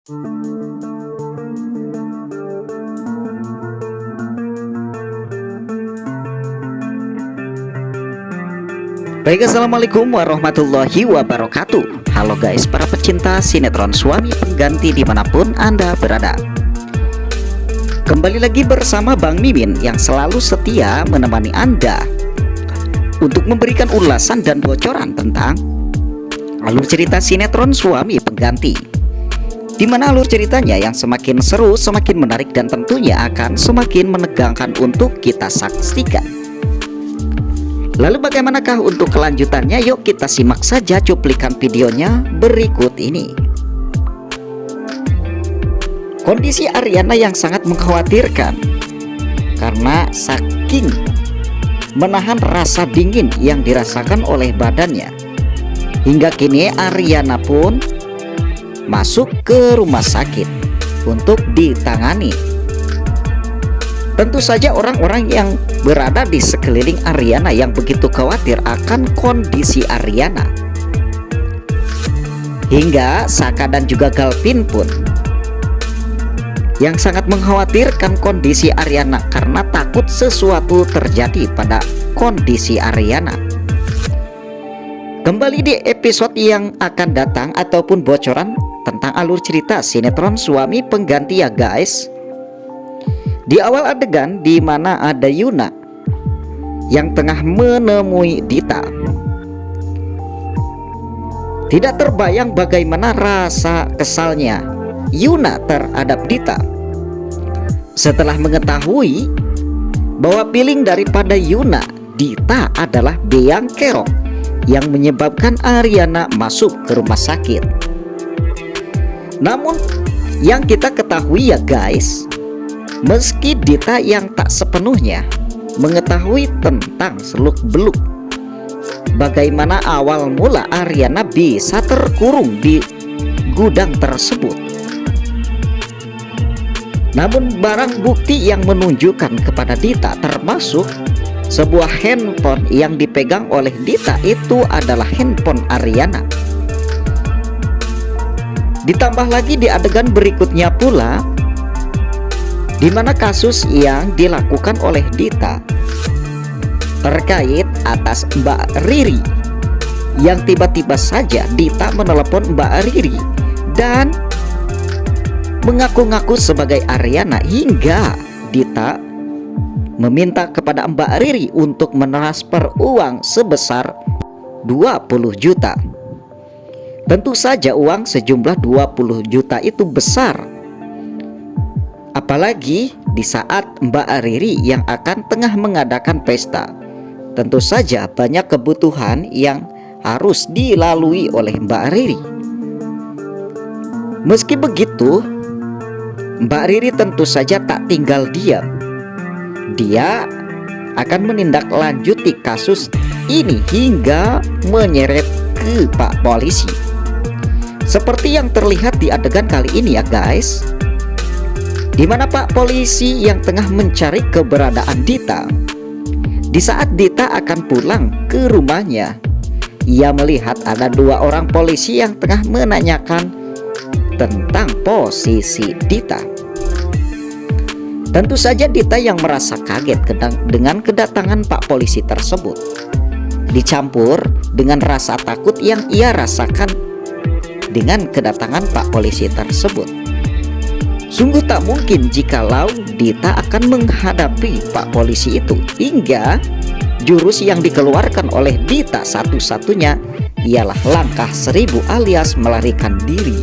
Baik, assalamualaikum warahmatullahi wabarakatuh. Halo guys, para pecinta sinetron Suami Pengganti dimanapun Anda berada. Kembali lagi bersama Bang Mimin yang selalu setia menemani Anda untuk memberikan ulasan dan bocoran tentang alur cerita sinetron Suami Pengganti, di mana alur ceritanya yang semakin seru, semakin menarik, dan tentunya akan semakin menegangkan untuk kita saksikan. Lalu bagaimanakah untuk kelanjutannya? Yuk kita simak saja cuplikan videonya berikut ini. Kondisi Aryana yang sangat mengkhawatirkan karena saking menahan rasa dingin yang dirasakan oleh badannya. Hingga kini Aryana pun masuk ke rumah sakit untuk ditangani. Tentu saja orang-orang yang berada di sekeliling Aryana yang begitu khawatir akan kondisi Aryana. Hingga Saka dan juga Galvin pun yang sangat mengkhawatirkan kondisi Aryana karena takut sesuatu terjadi pada kondisi Aryana. Kembali di episode yang akan datang ataupun bocoran tentang alur cerita sinetron Suami Pengganti ya guys. Di awal adegan di mana ada Yuna yang tengah menemui Dita, tidak terbayang bagaimana rasa kesalnya Yuna terhadap Dita setelah mengetahui bahwa piling daripada Yuna, Dita adalah Beang Kerok yang menyebabkan Aryana masuk ke rumah sakit. Namun yang kita ketahui ya guys, meski Dita yang tak sepenuhnya mengetahui tentang seluk-beluk bagaimana awal mula Aryana bisa terkurung di gudang tersebut, namun barang bukti yang menunjukkan kepada Dita termasuk sebuah handphone yang dipegang oleh Dita itu adalah handphone Aryana. Ditambah lagi di adegan berikutnya pula, di mana kasus yang dilakukan oleh Dita terkait atas Mbak Riri, yang tiba-tiba saja Dita menelepon Mbak Riri dan mengaku-ngaku sebagai Aryana, hingga Dita meminta kepada Mbak Riri untuk mentransfer uang sebesar 20 juta. Tentu saja uang sejumlah 20 juta itu besar, apalagi di saat Mbak Riri yang akan tengah mengadakan pesta. Tentu saja banyak kebutuhan yang harus dilalui oleh Mbak Riri. Meski begitu, Mbak Riri tentu saja tak tinggal diam. Dia akan menindaklanjuti kasus ini hingga menyeret ke Pak Polisi, seperti yang terlihat di adegan kali ini ya guys, di mana Pak Polisi yang tengah mencari keberadaan Dita. Di saat Dita akan pulang ke rumahnya, ia melihat ada dua orang polisi yang tengah menanyakan tentang posisi Dita. Tentu saja Dita yang merasa kaget dengan kedatangan Pak Polisi tersebut, dicampur dengan rasa takut yang ia rasakan dengan kedatangan Pak Polisi tersebut. Sungguh tak mungkin jikalau Dita akan menghadapi Pak Polisi itu, hingga jurus yang dikeluarkan oleh Dita satu-satunya ialah langkah 1000 alias melarikan diri.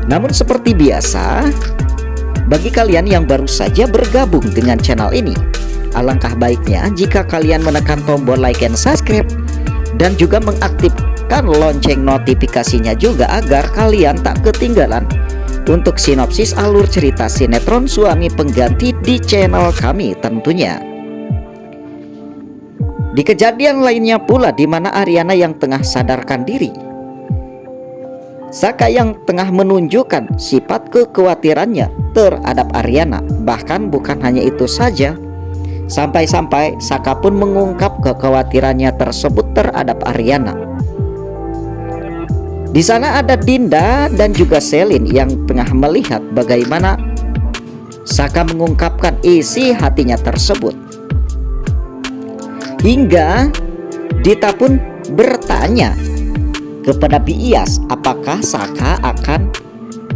Namun seperti biasa, bagi kalian yang baru saja bergabung dengan channel ini, alangkah baiknya jika kalian menekan tombol like and subscribe dan juga mengaktifkan lonceng notifikasinya juga agar kalian tak ketinggalan untuk sinopsis alur cerita sinetron Suami Pengganti di channel kami tentunya. Di kejadian lainnya pula di mana Aryana yang tengah sadarkan diri, Saka yang tengah menunjukkan sifat kekhawatirannya terhadap Aryana. Bahkan bukan hanya itu saja, sampai-sampai Saka pun mengungkap kekhawatirannya tersebut terhadap Aryana. Di sana ada Dinda dan juga Selin yang tengah melihat bagaimana Saka mengungkapkan isi hatinya tersebut. Hingga Dita pun bertanya kepada Bias apakah Saka akan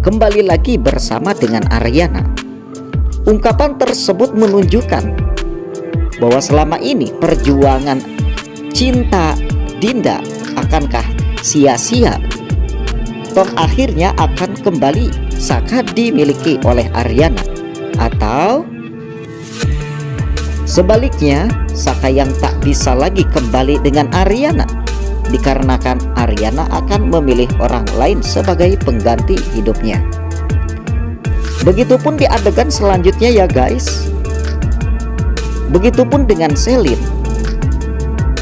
kembali lagi bersama dengan Aryana. Ungkapan tersebut menunjukkan bahwa selama ini perjuangan cinta Dinda akankah sia-sia? Toh akhirnya akan kembali Saka dimiliki oleh Aryana, atau sebaliknya Saka yang tak bisa lagi kembali dengan Aryana dikarenakan Aryana akan memilih orang lain sebagai pengganti hidupnya. Begitupun di adegan selanjutnya ya guys. Begitupun dengan Selin.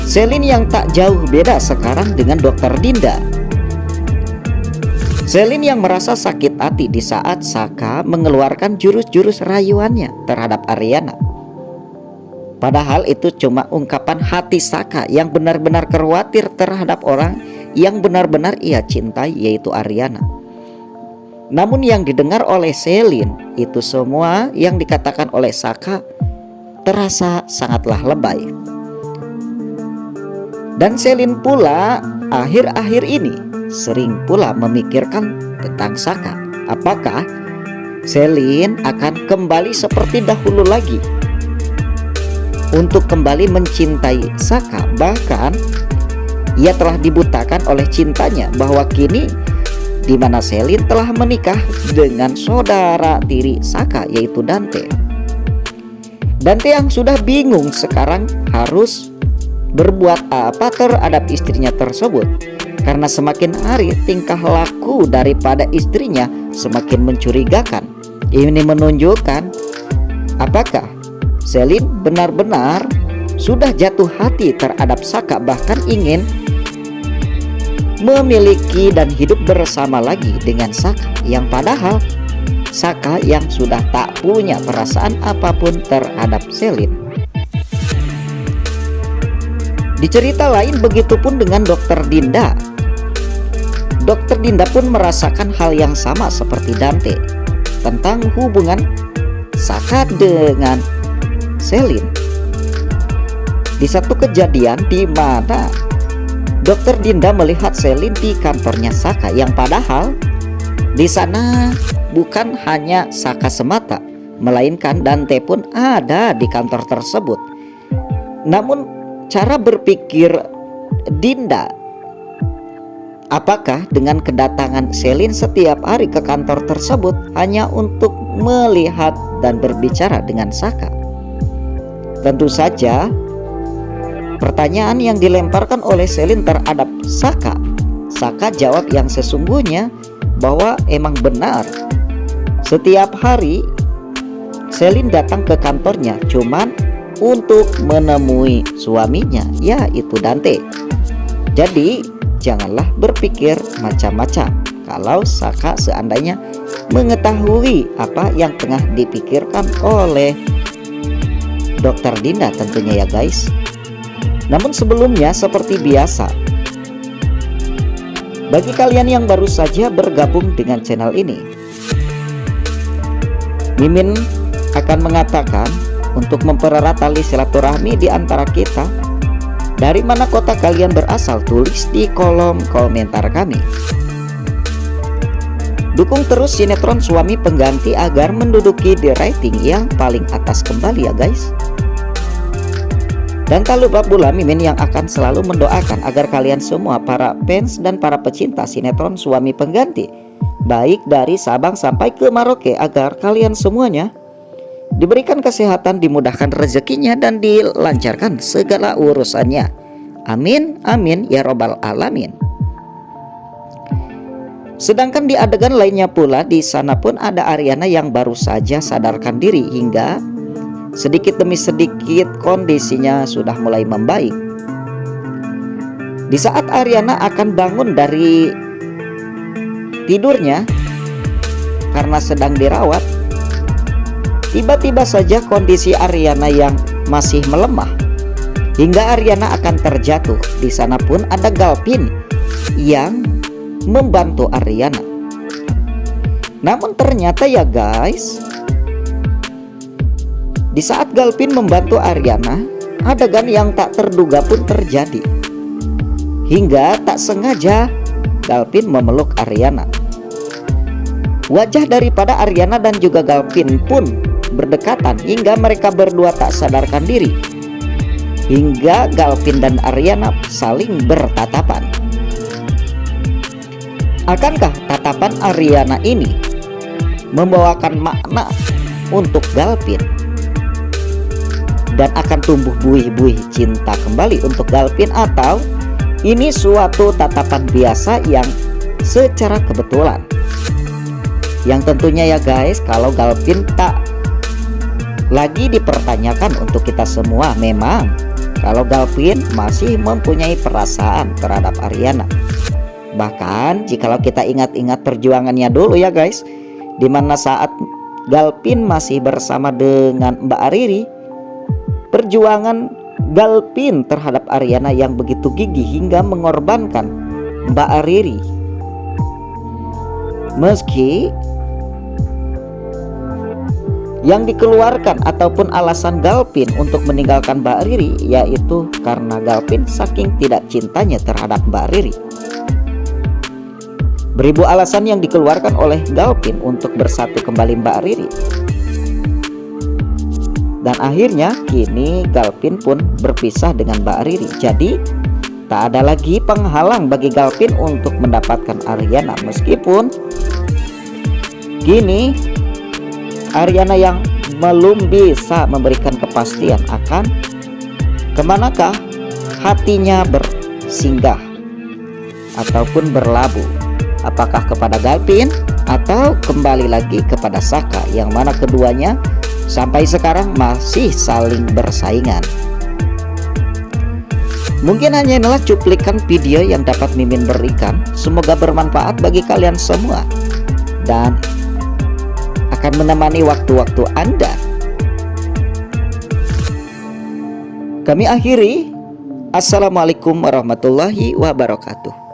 Selin yang tak jauh beda sekarang dengan Dokter Dinda. Selin yang merasa sakit hati di saat Saka mengeluarkan jurus-jurus rayuannya terhadap Aryana. Padahal itu cuma ungkapan hati Saka yang benar-benar khawatir terhadap orang yang benar-benar ia cintai, yaitu Aryana. Namun yang didengar oleh Selin itu semua yang dikatakan oleh Saka terasa sangatlah lebay. Dan Selin pula akhir-akhir ini sering pula memikirkan tentang Saka. Apakah Selin akan kembali seperti dahulu lagi untuk kembali mencintai Saka? Bahkan ia telah dibutakan oleh cintanya, bahwa kini di mana Selin telah menikah dengan saudara tiri Saka, yaitu Dante. Dante yang sudah bingung sekarang harus berbuat apa terhadap istrinya tersebut, karena semakin hari tingkah laku daripada istrinya semakin mencurigakan. Ini menunjukkan apakah Selin benar-benar sudah jatuh hati terhadap Saka, bahkan ingin memiliki dan hidup bersama lagi dengan Saka, yang padahal Saka yang sudah tak punya perasaan apapun terhadap Selin. Di cerita lain begitupun dengan Dokter Dinda. Dokter Dinda pun merasakan hal yang sama seperti Dante tentang hubungan Saka dengan Selin. Di satu kejadian di mana Dokter Dinda melihat Selin di kantornya Saka, yang padahal di sana bukan hanya Saka semata, melainkan Dante pun ada di kantor tersebut. Namun cara berpikir Dinda, apakah dengan kedatangan Selin setiap hari ke kantor tersebut hanya untuk melihat dan berbicara dengan Saka? Tentu saja pertanyaan yang dilemparkan oleh Selin terhadap Saka, Saka jawab yang sesungguhnya, bahwa emang benar setiap hari Selin datang ke kantornya cuman untuk menemui suaminya, yaitu Dante. Jadi janganlah berpikir macam-macam kalau Saka seandainya mengetahui apa yang tengah dipikirkan oleh Dokter Dinda tentunya ya guys. Namun sebelumnya seperti biasa, bagi kalian yang baru saja bergabung dengan channel ini, Mimin akan mengatakan untuk mempererat tali silaturahmi di antara kita. Dari mana kota kalian berasal? Tulis di kolom komentar kami. Dukung terus sinetron Suami Pengganti agar menduduki di rating yang paling atas kembali ya guys. Dan tak lupa pula Mimin yang akan selalu mendoakan agar kalian semua para fans dan para pecinta sinetron Suami Pengganti, baik dari Sabang sampai ke Merauke, agar kalian semuanya diberikan kesehatan, dimudahkan rezekinya, dan dilancarkan segala urusannya. Amin, amin ya robbal alamin. Sedangkan di adegan lainnya pula, di sana pun ada Aryana yang baru saja sadarkan diri, hingga sedikit demi sedikit kondisinya sudah mulai membaik. Di saat Aryana akan bangun dari tidurnya karena sedang dirawat, tiba-tiba saja kondisi Aryana yang masih melemah hingga Aryana akan terjatuh. Di sana pun ada Galpin yang membantu Ariana. Namun ternyata ya guys, di saat Galvin membantu Ariana, adegan yang tak terduga pun terjadi. Hingga tak sengaja Galvin memeluk Ariana. Wajah daripada Ariana dan juga Galvin pun berdekatan hingga mereka berdua tak sadarkan diri. Hingga Galvin dan Ariana saling bertatapan. Akankah tatapan Ariana ini membawakan makna untuk Galvin? Dan akan tumbuh buih-buih cinta kembali untuk Galvin, atau ini suatu tatapan biasa yang secara kebetulan? Yang tentunya ya guys, kalau Galvin tak lagi dipertanyakan untuk kita semua. Memang kalau Galvin masih mempunyai perasaan terhadap Ariana. Bahkan jikalau kita ingat-ingat perjuangannya dulu ya guys, dimana saat Galvin masih bersama dengan Mbak Riri, perjuangan Galvin terhadap Ariana yang begitu gigih hingga mengorbankan Mbak Riri. Meski yang dikeluarkan ataupun alasan Galvin untuk meninggalkan Mbak Riri yaitu karena Galvin saking tidak cintanya terhadap Mbak Riri. Beribu alasan yang dikeluarkan oleh Galvin untuk bersatu kembali Mbak Riri. Dan akhirnya kini Galvin pun berpisah dengan Mbak Riri. Jadi tak ada lagi penghalang bagi Galvin untuk mendapatkan Ariana. Meskipun kini Ariana yang belum bisa memberikan kepastian akan kemanakah hatinya bersinggah ataupun berlabuh. Apakah kepada Galvin atau kembali lagi kepada Saka, yang mana keduanya sampai sekarang masih saling bersaingan. Mungkin hanya inilah cuplikan video yang dapat Mimin berikan. Semoga bermanfaat bagi kalian semua dan akan menemani waktu-waktu Anda. Kami akhiri. Assalamualaikum warahmatullahi wabarakatuh.